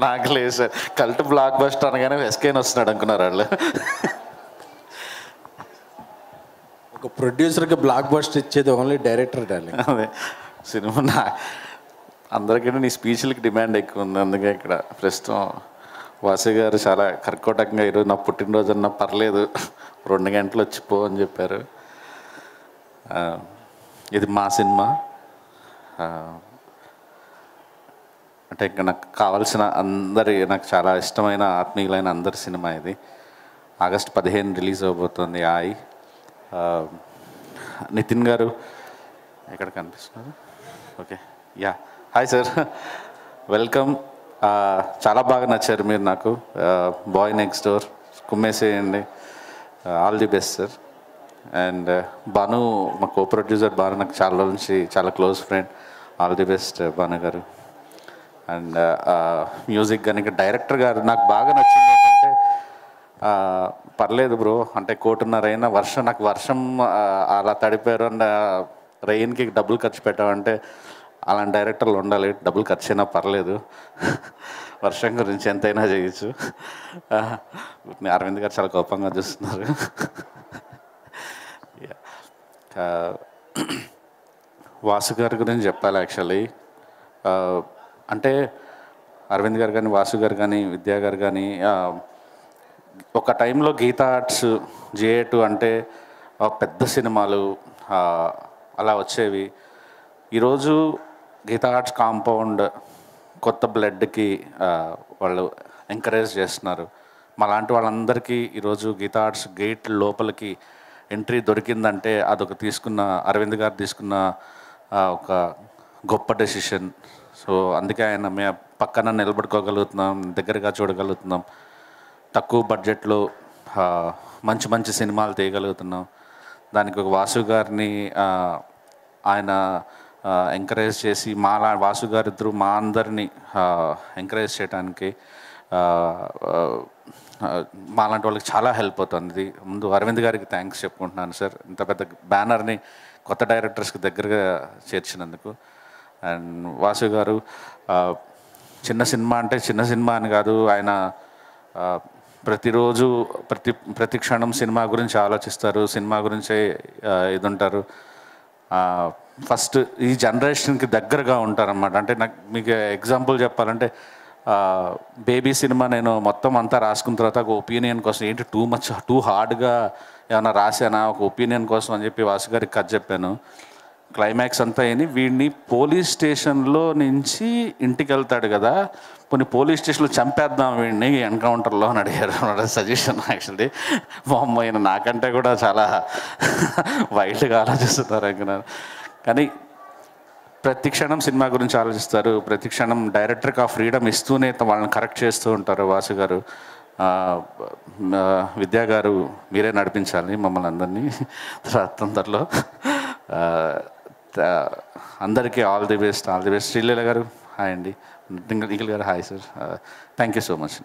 నాకు లేదు sir, cult block buster అనగానే ఎస్కేన్ వస్తున్నాడు అనుకున్నారు వాళ్ళు. ఒక ప్రొడ్యూసర్కి బ్లాక్ బస్టర్ ఇచ్చేది ఓన్లీ డైరెక్టర్ డార్లింగ్. అదే సినిమా అందరికీ నీ స్పీచ్లకి డిమాండ్ ఎక్కువ ఉంది. అందుకే ఇక్కడ ప్రస్తుతం వాసు గారు చాలా కర్కోటకంగా ఈరోజు నా పుట్టినరోజు అన్నా పర్లేదు 2 గంటలు వచ్చిపో అని చెప్పారు. ఇది మా సినిమా, అంటే ఇంకా నాకు కావాల్సిన నాకు చాలా ఇష్టమైన ఆత్మీయులైన అందరి సినిమా ఇది. ఆగస్ట్ 15 రిలీజ్ అవబోతుంది. నితిన్ గారు ఎక్కడ కనిపిస్తున్నారు? Okay, yeah, hi sir, welcome. చాలా బాగా నచ్చారు మీరు నాకు. బాయ్ నెక్స్ట్ డోర్ కుమ్మేసేయండి, all the best sir. And Bhanu, మా కో ప్రొడ్యూసర్ భాను నాకు చాలా రోజుల నుంచి చాలా close friend. All the best Bhanu గారు. అండ్ మ్యూజిక్ కానీ ఇంకా డైరెక్టర్ గారు నాకు బాగా నచ్చింది ఏంటంటే, పర్లేదు బ్రో అంటే 1.5 అయినా వర్షం, నాకు వర్షం అలా తడిపారు అండ్ రెయిన్కి డబ్బులు ఖర్చు పెట్టామంటే అలాంటి డైరెక్టర్లు ఉండాలి. డబ్బులు ఖర్చు అయినా పర్లేదు, వర్షం గురించి ఎంతైనా చేయొచ్చు. అరవింద్ గారు చాలా కోపంగా చూస్తున్నారు. వాసు గారి గురించి చెప్పాలి యాక్చువల్లీ. అంటే అరవింద్ గారు కానీ, వాసు గారు కానీ, విద్యా గారు కానీ, ఒక టైంలో గీతా ఆర్ట్స్, J2 అంటే పెద్ద సినిమాలు అలా వచ్చేవి. ఈరోజు గీతా ఆర్ట్స్ కాంపౌండ్ కొత్త బ్లడ్కి వాళ్ళు ఎంకరేజ్ చేస్తున్నారు. మాలాంటి వాళ్ళందరికీ ఈరోజు గీతా ఆర్ట్స్ గేట్ లోపలికి ఎంట్రీ దొరికిందంటే అదొక అరవింద్ గారు తీసుకున్న ఒక గొప్ప డెసిషన్. సో అందుకే ఆయన మేము పక్కన నిలబడుకోగలుగుతున్నాం, దగ్గరగా చూడగలుగుతున్నాం, తక్కువ బడ్జెట్లో మంచి మంచి సినిమాలు తీయగలుగుతున్నాం. దానికి ఒక వాసు గారిని ఆయన ఎంకరేజ్ చేసి వాసు గారి ఇద్దరు మా అందరినీ ఎంకరేజ్ చేయడానికి మాలాంటి వాళ్ళకి చాలా హెల్ప్ అవుతుంది. ముందు అరవింద్ గారికి థ్యాంక్స్ చెప్పుకుంటున్నాను సార్, ఇంత పెద్ద బ్యానర్ని కొత్త డైరెక్టర్స్కి దగ్గరగా చేర్చినందుకు. అండ్ వాసు గారు చిన్న సినిమా అంటే చిన్న సినిమా అని కాదు, ఆయన ప్రతిరోజు ప్రతి క్షణం సినిమా గురించి ఆలోచిస్తారు, సినిమా గురించే ఇది ఉంటారు. ఫస్ట్ ఈ జనరేషన్కి దగ్గరగా ఉంటారన్నమాట. అంటే నాకు మీకు ఎగ్జాంపుల్ చెప్పాలంటే, బేబీ సినిమా నేను మొత్తం అంతా రాసుకున్న తర్వాత ఒక ఒపీనియన్ కోసం, ఏంటి టూ హార్డ్గా ఏమైనా రాశానా ఒక ఒపీనియన్ కోసం అని చెప్పి వాసు గారికి కథ చెప్పాను. క్లైమాక్స్ అంతా అయిని వీడిని పోలీస్ స్టేషన్లో నుంచి ఇంటికి వెళ్తాడు కదా, కొన్ని పోలీస్ స్టేషన్లో చంపేద్దాం వీడిని ఎన్కౌంటర్లో అని అడిగారు. సజెషన్ యాక్చువల్లీ మా అమ్మాయిన నాకంటే కూడా చాలా వైల్డ్గా ఆలోచిస్తున్నారు అనుకున్నాను. కానీ ప్రతి క్షణం సినిమా గురించి ఆలోచిస్తారు, ప్రతి క్షణం డైరెక్టర్కి ఆ ఫ్రీడమ్ ఇస్తూనే వాళ్ళని కరెక్ట్ చేస్తూ ఉంటారు వాసు గారు. విద్యా గారు మీరే నడిపించాలి మమ్మల్ని అందరినీ తొందరలో. అందరికీ all the best, all the best. Sreeleela గారు హాయ్ అండి, నిఖిల్ గారు hi sir, thank you so much.